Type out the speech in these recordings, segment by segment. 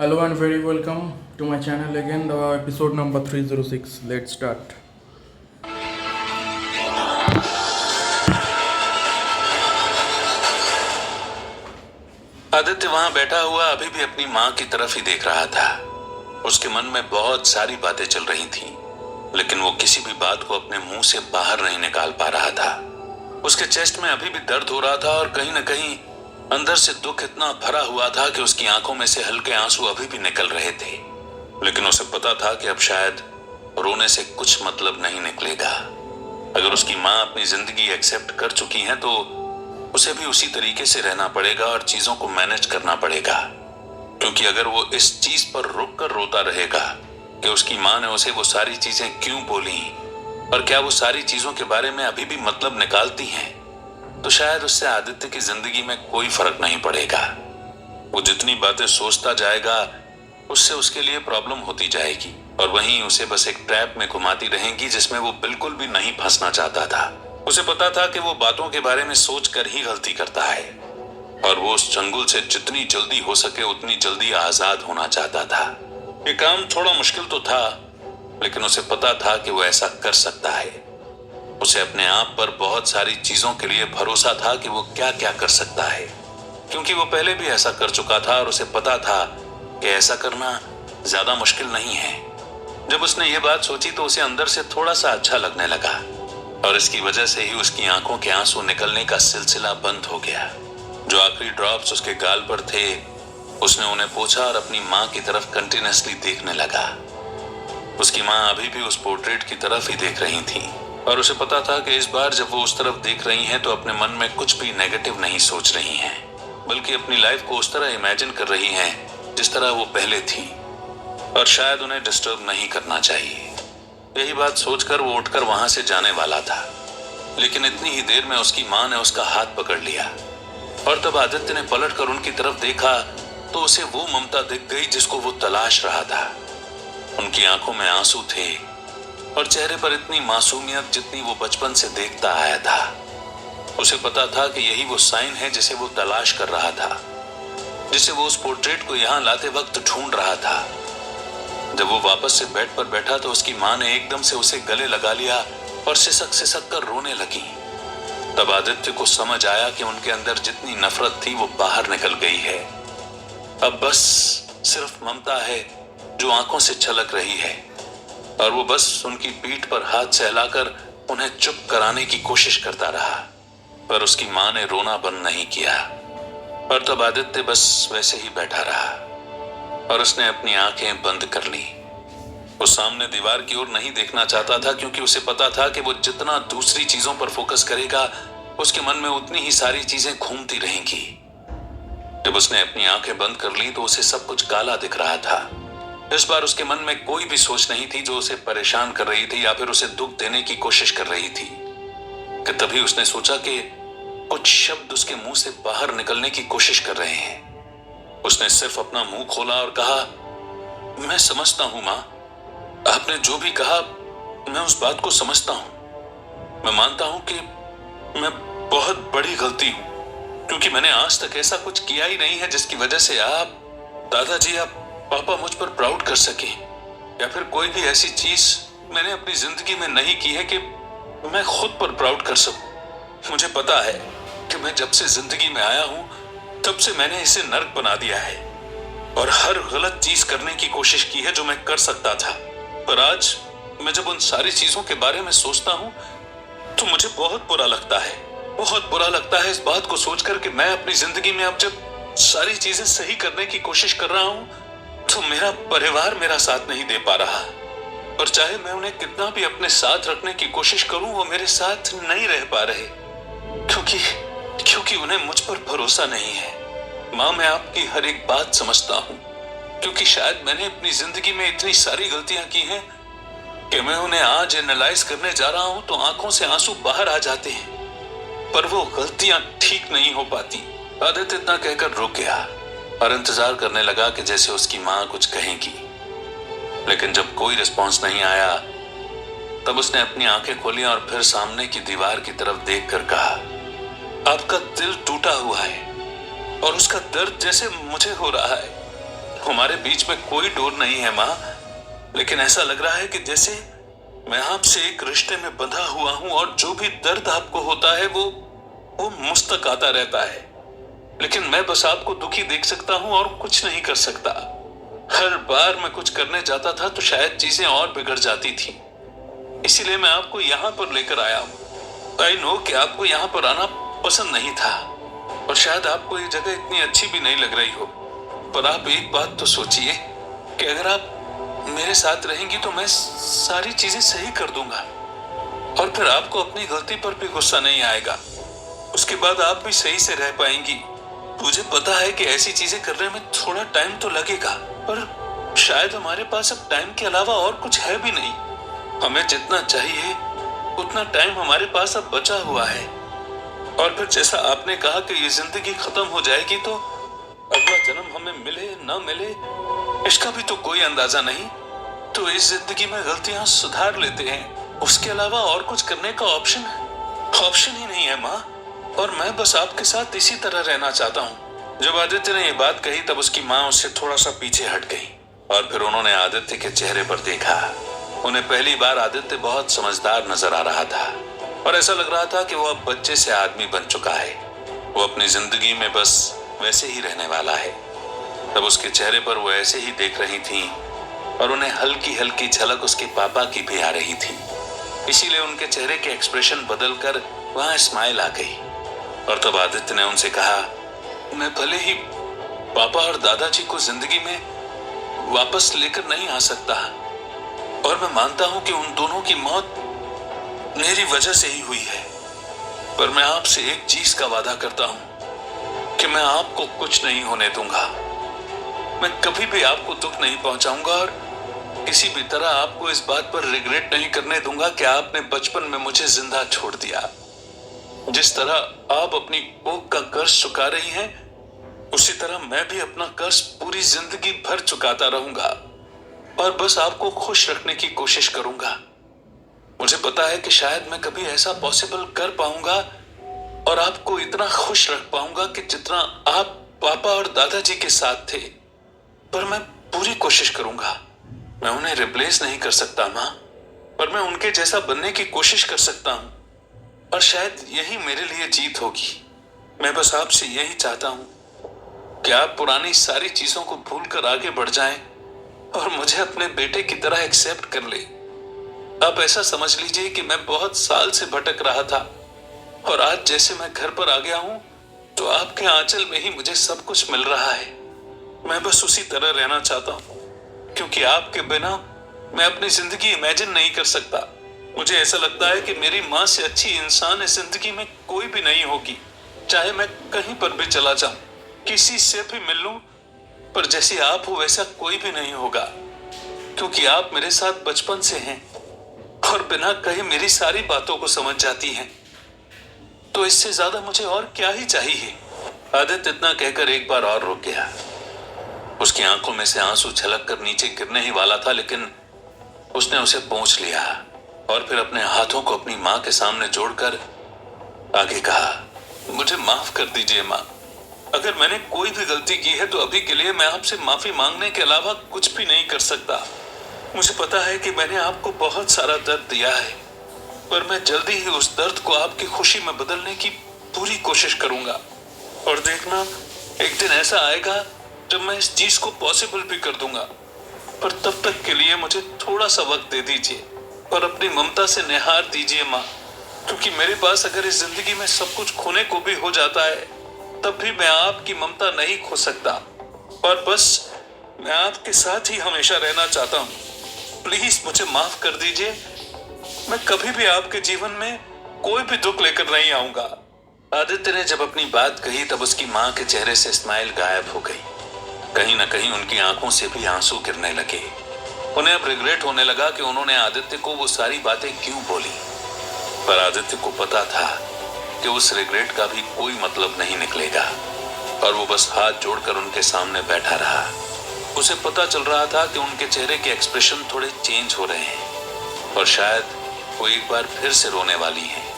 Hello and very welcome to my channel again, the episode number 306. Let's start. Aditya वहां बैठा हुआ अभी भी अपनी मां की तरफ ही देख रहा था। उसके मन में बहुत सारी बातें चल रही थीं, लेकिन वो किसी भी बात को अपने मुंह से बाहर नहीं निकाल पा रहा था। उसके चेस्ट में अभी भी दर्द हो रहा था और कहीं न कहीं अंदर से दुख इतना भरा हुआ था कि उसकी आंखों में से हल्के आंसू अभी भी निकल रहे थे। लेकिन उसे पता था कि अब शायद रोने से कुछ मतलब नहीं निकलेगा। अगर उसकी मां अपनी जिंदगी एक्सेप्ट कर चुकी है तो उसे भी उसी तरीके से रहना पड़ेगा और चीजों को मैनेज करना पड़ेगा। क्योंकि अगर वो इस चीज पर रुक कर रोता रहेगा कि उसकी मां ने उसे वो सारी चीजें क्यों बोली और क्या वो सारी चीजों के बारे में अभी भी मतलब निकालती हैं, तो शायद उससे आदित्य की जिंदगी में कोई फर्क नहीं पड़ेगा। वो जितनी बातें सोचता जाएगा उससे उसके लिए प्रॉब्लम होती जाएगी और वहीं उसे बस एक ट्रैप में घुमाती रहेंगी जिसमें वो बिल्कुल भी नहीं फंसना चाहता था। उसे पता था कि वो बातों के बारे में सोचकर ही गलती करता है और वो उस चंगुल से जितनी जल्दी हो सके उतनी जल्दी आजाद होना चाहता था। ये काम थोड़ा मुश्किल तो था, लेकिन उसे पता था कि वो ऐसा कर सकता है। उसे अपने आप पर बहुत सारी चीजों के लिए भरोसा था कि वो क्या क्या कर सकता है, क्योंकि वो पहले भी ऐसा कर चुका था और उसे पता था कि ऐसा करना ज्यादा मुश्किल नहीं है। जब उसने ये बात सोची तो उसे अंदर से थोड़ा सा अच्छा लगने लगा और इसकी वजह से ही उसकी आंखों के आंसू निकलने का सिलसिला बंद हो गया। जो आखिरी ड्रॉप्स उसके गाल पर थे उसने उन्हें पोंछा और अपनी मां की तरफ कंटिन्यूअसली देखने लगा। उसकी मां अभी भी उस पोर्ट्रेट की तरफ ही देख रही थी और उसे पता था कि इस बार जब वो उस तरफ देख रही हैं तो अपने मन में कुछ भी नेगेटिव नहीं सोच रही हैं, बल्कि अपनी लाइफ को उस तरह इमेजिन कर रही हैं जिस तरह वो पहले थी और शायद उन्हें डिस्टर्ब नहीं करना चाहिए। यही बात सोचकर वो उठकर वहां से जाने वाला था, लेकिन इतनी ही देर में उसकी मां ने उसका हाथ पकड़ लिया और तब आदित्य ने पलटकर उनकी तरफ देखा तो उसे वो ममता दिख गई जिसको वो तलाश रहा था। उनकी आंखों में आंसू थे और चेहरे पर इतनी मासूमियत जितनी वो बचपन से देखता आया था। उसे पता था कि यही वो साइन है जिसे वो तलाश कर रहा था, जिसे वो उस पोर्ट्रेट को यहाँ लाते वक्त ढूंढ रहा था। जब वो वापस से बेड पर बैठा तो उसकी मां ने एकदम से उसे गले लगा लिया और सिसक सिसक कर रोने लगी। तब आदित्य को समझ आया कि उनके अंदर जितनी नफरत थी वो बाहर निकल गई है। अब बस सिर्फ ममता है जो आंखों से छलक रही है और वो बस उनकी पीठ पर हाथ सहलाकर उन्हें चुप कराने की कोशिश करता रहा, पर उसकी मां ने रोना बंद नहीं किया। और तब आदित्य बस वैसे ही बैठा रहा और उसने अपनी आंखें बंद कर ली। वो सामने दीवार की ओर नहीं देखना चाहता था, क्योंकि उसे पता था कि वो जितना दूसरी चीजों पर फोकस करेगा उसके मन में उतनी ही सारी चीजें घूमती रहेंगी। जब उसने अपनी आंखें बंद कर ली तो उसे सब कुछ काला दिख रहा था। इस बार उसके मन में कोई भी सोच नहीं थी जो उसे परेशान कर रही थी या फिर उसे दुख देने की कोशिश कर रही थी। कि तभी उसने सोचा कि कुछ शब्द उसके मुंह से बाहर निकलने की कोशिश कर रहे हैं। उसने सिर्फ अपना मुंह खोला और कहा, मैं समझता हूं मां, आपने जो भी कहा मैं उस बात को समझता हूं। मैं मानता हूं कि मैं बहुत बड़ी गलती हूं, क्योंकि मैंने आज तक ऐसा कुछ किया ही नहीं है जिसकी वजह से आप दादाजी, आप पापा मुझ पर प्राउड कर सके, या फिर कोई भी ऐसी चीज मैंने अपनी जिंदगी में नहीं की है कि मैं खुद पर प्राउड कर सकूं। मुझे पता है कि मैं जब से जिंदगी में आया हूं तब से मैंने इसे नर्क बना दिया है और हर गलत चीज करने की कोशिश की है जो मैं कर सकता था। पर आज मैं जब उन सारी चीजों के बारे में सोचता हूं तो मुझे बहुत बुरा लगता है, बहुत बुरा लगता है इस बात को सोचकर कि मैं अपनी जिंदगी में अब जब सारी चीजें सही करने की कोशिश कर रहा हूं तो मेरा परिवार मेरा साथ नहीं दे पा रहा, और चाहे मैं उन्हें कितना भी अपने साथ रखने की कोशिश करूं वो मेरे साथ नहीं रह पा रहे, क्योंकि उन्हें मुझ पर भरोसा नहीं है। मां, मैं आपकी हर एक बात समझता हूं, क्योंकि शायद मैंने अपनी जिंदगी में इतनी सारी गलतियां की हैं कि मैं उन्हें आज एनालाइज करने जा रहा हूं तो आंखों से आंसू बाहर आ जाते हैं, पर वो गलतियां ठीक नहीं हो पाती। आदित्य इतना कहकर रुक गया और इंतजार करने लगा कि जैसे उसकी मां कुछ कहेगी, लेकिन जब कोई रिस्पॉन्स नहीं आया तब उसने अपनी आंखें खोली और फिर सामने की दीवार की तरफ देखकर कहा, आपका दिल टूटा हुआ है और उसका दर्द जैसे मुझे हो रहा है। हमारे बीच में कोई डोर नहीं है माँ, लेकिन ऐसा लग रहा है कि जैसे मैं आपसे एक रिश्ते में बंधा हुआ हूं और जो भी दर्द आपको होता है वो मुझ तक आता रहता है। लेकिन मैं बस आपको दुखी देख सकता हूं और कुछ नहीं कर सकता। हर बार मैं कुछ करने जाता था तो शायद चीजें और बिगड़ जाती थी, इसीलिए मैं आपको यहाँ पर लेकर आया हूँ। आई नो कि आपको यहाँ पर आना पसंद नहीं था और शायद आपको ये जगह इतनी अच्छी भी नहीं लग रही हो, पर आप एक बात तो सोचिए कि अगर आप मेरे साथ रहेंगी तो मैं सारी चीजें सही कर दूंगा और फिर आपको अपनी गलती पर भी गुस्सा नहीं आएगा। उसके बाद आप भी सही से रह पाएंगी। मुझे पता है कि ऐसी चीजें करने में थोड़ा टाइम तो लगेगा, पर शायद हमारे पास अब टाइम के अलावा और कुछ है भी नहीं। हमें जितना चाहिए उतना टाइम हमारे पास अब बचा हुआ है। और फिर जैसा आपने कहा कि ये जिंदगी खत्म हो जाएगी तो अगला जन्म हमें मिले न मिले इसका भी तो कोई अंदाजा नहीं। तो इस जिंदगी में गलतियां सुधार लेते हैं, उसके अलावा और कुछ करने का ऑप्शन ही नहीं है माँ। और मैं बस आपके साथ इसी तरह रहना चाहता हूँ। जब आदित्य ने ये बात कही तब उसकी माँ उससे थोड़ा सा पीछे हट गई और फिर उन्होंने आदित्य के चेहरे पर देखा। उन्हें पहली बार आदित्य बहुत समझदार नजर आ रहा था और ऐसा लग रहा था कि वो अब बच्चे से आदमी बन चुका है। वो अपनी जिंदगी में बस वैसे ही रहने वाला है। तब उसके चेहरे पर वो ऐसे ही देख रही थी और उन्हें हल्की हल्की झलक उसके पापा की भी आ रही थी, इसीलिए उनके चेहरे के एक्सप्रेशन बदलकर वहां स्माइल आ गई। और तब आदित्य ने उनसे कहा, मैं भले ही पापा और दादाजी को जिंदगी में वापस लेकर नहीं आ सकता और मैं मानता हूं कि उन दोनों की मौत मेरी वजह से ही हुई है, पर मैं आपसे एक चीज का वादा करता हूं कि मैं आपको कुछ नहीं होने दूंगा। मैं कभी भी आपको दुख नहीं पहुंचाऊंगा और किसी भी तरह आपको इस बात पर रिग्रेट नहीं करने दूंगा कि आपने बचपन में मुझे जिंदा छोड़ दिया। जिस तरह आप अपनी कोख का कर्ज चुका रही हैं, उसी तरह मैं भी अपना कर्ज पूरी जिंदगी भर चुकाता रहूंगा और बस आपको खुश रखने की कोशिश करूंगा। मुझे पता है कि शायद मैं कभी ऐसा पॉसिबल कर पाऊंगा और आपको इतना खुश रख पाऊंगा कि जितना आप पापा और दादाजी के साथ थे, पर मैं पूरी कोशिश करूंगा। मैं उन्हें रिप्लेस नहीं कर सकता माँ, पर मैं उनके जैसा बनने की कोशिश कर सकता हूँ और शायद यही मेरे लिए जीत होगी। मैं बस आपसे यही चाहता हूँ कि आप पुरानी सारी चीजों को भूलकर आगे बढ़ जाएं और मुझे अपने बेटे की तरह एक्सेप्ट कर ले। आप ऐसा समझ लीजिए कि मैं बहुत साल से भटक रहा था और आज जैसे मैं घर पर आ गया हूं तो आपके आंचल में ही मुझे सब कुछ मिल रहा है। मैं बस उसी तरह रहना चाहता हूं, क्योंकि आपके बिना मैं अपनी जिंदगी इमेजिन नहीं कर सकता। मुझे ऐसा लगता है कि मेरी माँ से अच्छी इंसान इस जिंदगी में कोई भी नहीं होगी। चाहे मैं कहीं पर भी चला जाऊं, किसी से भी मिल लूं, पर जैसी आप हो वैसा कोई भी नहीं होगा, क्योंकि आप मेरे साथ बचपन से हैं और बिना कहे मेरी सारी बातों को समझ जाती हैं। तो इससे ज्यादा मुझे और क्या ही चाहिए। आदित्य इतना कहकर एक बार और रुक गया। उसकी आंखों में से आंसू छलक कर नीचे गिरने ही वाला था, लेकिन उसने उसे पोंछ लिया और फिर अपने हाथों को अपनी माँ के सामने जोड़कर आगे कहा, मुझे माफ कर दीजिए माँ। अगर मैंने कोई भी गलती की है तो अभी के लिए मैं आपसे माफी मांगने के अलावा कुछ भी नहीं कर सकता। मुझे पता है कि मैंने आपको बहुत सारा दर्द दिया है, पर मैं जल्दी ही उस दर्द को आपकी खुशी में बदलने की पूरी कोशिश करूंगा। और देखना, एक दिन ऐसा आएगा जब मैं इस चीज को पॉसिबल भी कर दूंगा। पर तब तक के लिए मुझे थोड़ा सा वक्त दे दीजिए और अपनी ममता से निहार दीजिए माँ, क्योंकि मेरे पास अगर इस जिंदगी में सब कुछ खोने को भी हो जाता है तब भी मैं आपकी ममता नहीं खो सकता। और बस मैं आपके साथ ही हमेशा रहना चाहता हूँ। प्लीज मुझे माफ कर दीजिए। मैं कभी भी आपके जीवन में कोई भी दुख लेकर नहीं आऊंगा। आदित्य ने जब अपनी बात कही तब उसकी माँ के चेहरे से स्माइल गायब हो गई। कहीं ना कहीं उनकी आंखों से भी आंसू गिरने लगे। उन्हें अब रिग्रेट होने लगा कि उन्होंने आदित्य को वो सारी बातें क्यों बोली, पर आदित्य को पता था कि उस रिग्रेट का भी कोई मतलब नहीं निकलेगा और वो बस हाथ जोड़कर उनके सामने बैठा रहा। उसे पता चल रहा था कि उनके चेहरे के एक्सप्रेशन थोड़े चेंज हो रहे हैं और शायद वो एक बार फिर से रोने वाली हैं।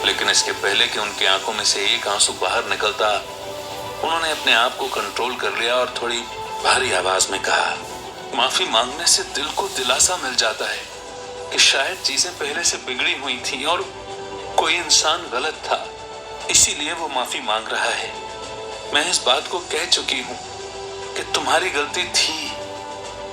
लेकिन इसके पहले कि उनकी आंखों में से एक आंसू बाहर निकलता, उन्होंने अपने आप को कंट्रोल कर लिया और थोड़ी भारी आवाज में कहा, माफी मांगने से दिल को दिलासा मिल जाता है कि शायद चीजें पहले से बिगड़ी हुई थी और कोई इंसान गलत था, इसीलिए वो माफी मांग रहा है। मैं इस बात को कह चुकी हूं कि तुम्हारी गलती थी,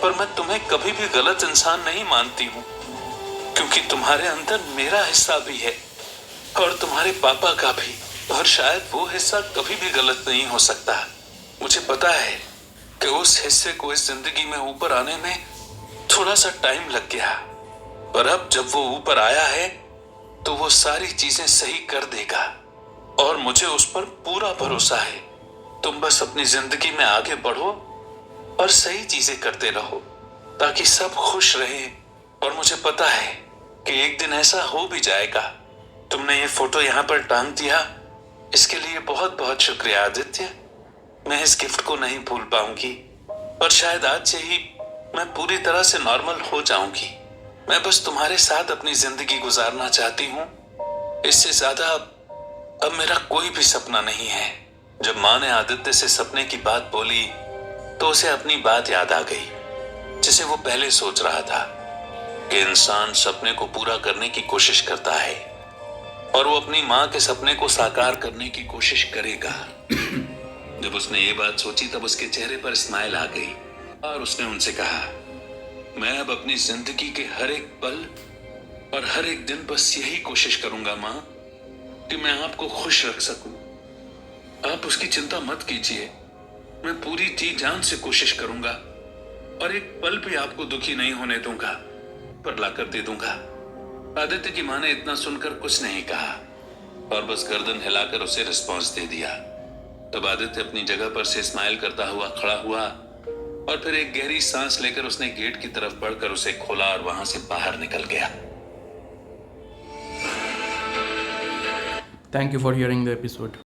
पर मैं तुम्हें कभी भी गलत इंसान नहीं मानती हूं, क्योंकि तुम्हारे अंदर मेरा हिस्सा भी है और तुम्हारे पापा का भी, और शायद वो हिस्सा कभी भी गलत नहीं हो सकता। मुझे पता है कि उस हिस्से को इस जिंदगी में ऊपर आने में थोड़ा सा टाइम लग गया, पर अब जब वो ऊपर आया है तो वो सारी चीजें सही कर देगा और मुझे उस पर पूरा भरोसा है। तुम बस अपनी जिंदगी में आगे बढ़ो और सही चीजें करते रहो ताकि सब खुश रहे। और मुझे पता है कि एक दिन ऐसा हो भी जाएगा। तुमने ये फोटो यहाँ पर टांग दिया, इसके लिए बहुत बहुत शुक्रिया आदित्य। मैं इस गिफ्ट को नहीं भूल पाऊंगी, पर शायद आज से ही मैं पूरी तरह से नॉर्मल हो जाऊंगी। मैं बस तुम्हारे साथ अपनी जिंदगी गुजारना चाहती हूँ, इससे ज्यादा अब मेरा कोई भी सपना नहीं है। जब माँ ने आदित्य से सपने की बात बोली तो उसे अपनी बात याद आ गई, जिसे वो पहले सोच रहा था कि इंसान सपने को पूरा करने की कोशिश करता है और वो अपनी माँ के सपने को साकार करने की कोशिश करेगा। जब उसने ये बात सोची तब उसके चेहरे पर स्माइल आ गई और उसने उनसे कहा, मैं अब अपनी जिंदगी के हर एक पल और हर एक दिन बस यही कोशिश करूंगा माँ कि मैं आपको खुश रख सकूं। आप उसकी चिंता मत कीजिए, मैं पूरी जी जान से कोशिश करूंगा और एक पल भी आपको दुखी नहीं होने दूंगा, पर लाकर दे दूंगा। आदित्य की माँ ने इतना सुनकर कुछ नहीं कहा और बस गर्दन हिलाकर उसे रिस्पॉन्स दे दिया। तब आदित्य अपनी जगह पर से स्माइल करता हुआ खड़ा हुआ और फिर एक गहरी सांस लेकर उसने गेट की तरफ बढ़कर उसे खोला और वहां से बाहर निकल गया। Thank you for hearing the episode.